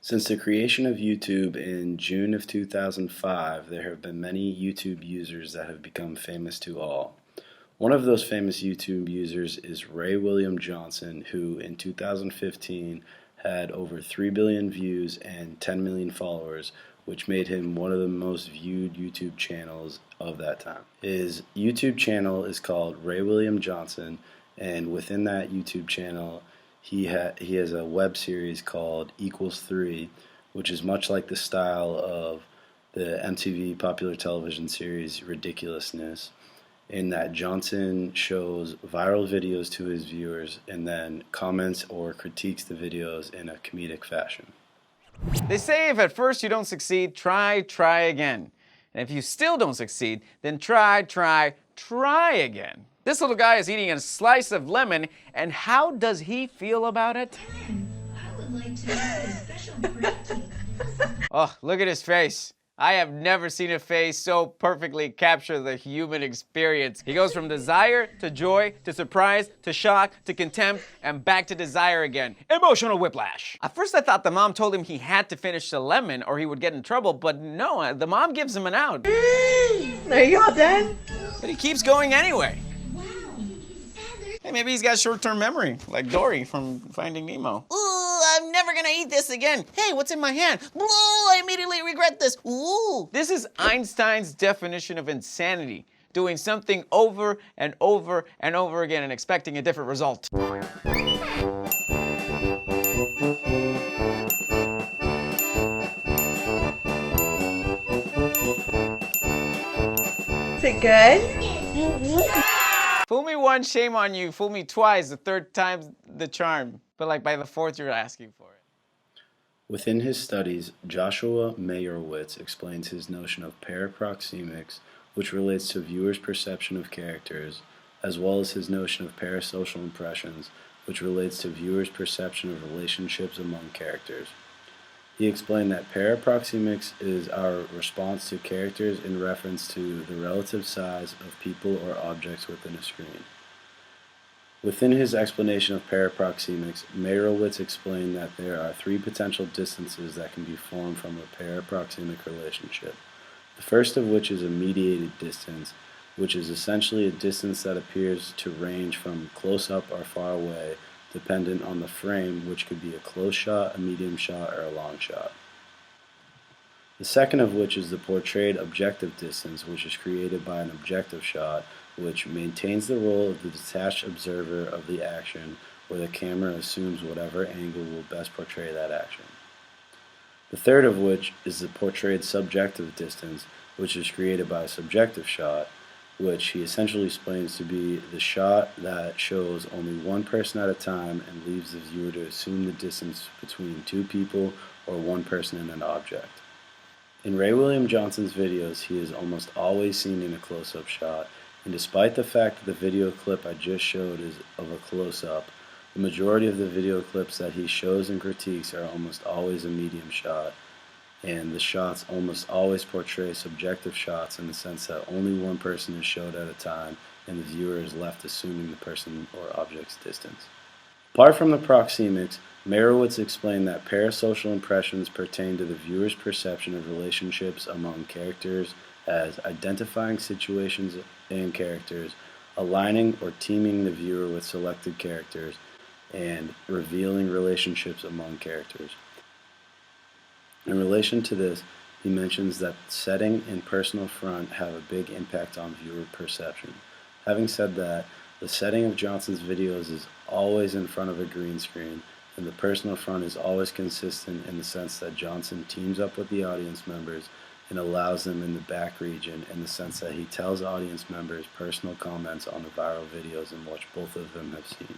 Since the creation of YouTube in June of 2005, there have been many YouTube users that have become famous to all. One of those famous YouTube users is Ray William Johnson, who in 2015 had over 3 billion views and 10 million followers, which made him one of the most viewed YouTube channels of that time. His YouTube channel is called Ray William Johnson, and within that YouTube channel, he has a web series called Equals 3, which is much like the style of the MTV popular television series Ridiculousness, in that Johnson shows viral videos to his viewers and then comments or critiques the videos in a comedic fashion. They say if at first you don't succeed, try again. And if you still don't succeed, then try again. This little guy is eating a slice of lemon, and how does he feel about it? I would like to make a special breaking. Oh, look at his face. I have never seen a face so perfectly capture the human experience. He goes from desire to joy to surprise to shock to contempt and back to desire again. Emotional whiplash. At first I thought the mom told him he had to finish the lemon or he would get in trouble, but no, the mom gives him an out. There you go, Dan. But he keeps going anyway. Hey, maybe he's got short-term memory, like Dory from Finding Nemo. Ooh, I'm never gonna eat this again. Hey, what's in my hand? Ooh, I immediately regret this. Ooh. This is Einstein's definition of insanity. Doing something over and over and over again and expecting a different result. Is it good? Fool me once, shame on you. Fool me twice, the third time's the charm. But like by the fourth, you're asking for it. Within his studies, Joshua Meyerowitz explains his notion of paraproxemics, which relates to viewers' perception of characters, as well as his notion of parasocial impressions, which relates to viewers' perception of relationships among characters. He explained that paraproxemics is our response to characters in reference to the relative size of people or objects within a screen. Within his explanation of paraproxemics, Meyerowitz explained that there are three potential distances that can be formed from a paraproxemic relationship. The first of which is a mediated distance, which is essentially a distance that appears to range from close up or far away, dependent on the frame, which could be a close shot, a medium shot, or a long shot. The second of which is the portrayed objective distance, which is created by an objective shot, which maintains the role of the detached observer of the action, where the camera assumes whatever angle will best portray that action. The third of which is the portrayed subjective distance, which is created by a subjective shot, which he essentially explains to be the shot that shows only one person at a time and leaves the viewer to assume the distance between two people or one person and an object. In Ray William Johnson's videos, he is almost always seen in a close-up shot, and despite the fact that the video clip I just showed is of a close-up, the majority of the video clips that he shows and critiques are almost always a medium shot, and the shots almost always portray subjective shots in the sense that only one person is showed at a time and the viewer is left assuming the person or object's distance. Apart from the proxemics, Meyerowitz explained that parasocial impressions pertain to the viewer's perception of relationships among characters as identifying situations and characters, aligning or teaming the viewer with selected characters, and revealing relationships among characters. In relation to this, he mentions that setting and personal front have a big impact on viewer perception. Having said that, the setting of Johnson's videos is always in front of a green screen, and the personal front is always consistent in the sense that Johnson teams up with the audience members and allows them in the back region, in the sense that he tells audience members personal comments on the viral videos in which both of them have seen.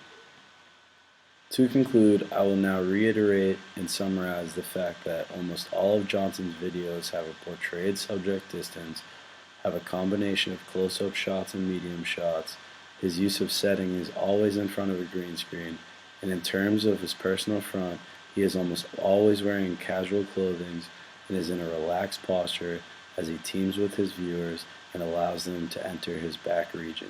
To conclude, I will now reiterate and summarize the fact that almost all of Johnson's videos have a portrayed subject distance, have a combination of close-up shots and medium shots, his use of setting is always in front of a green screen, and in terms of his personal front, he is almost always wearing casual clothing and is in a relaxed posture as he teams with his viewers and allows them to enter his back region.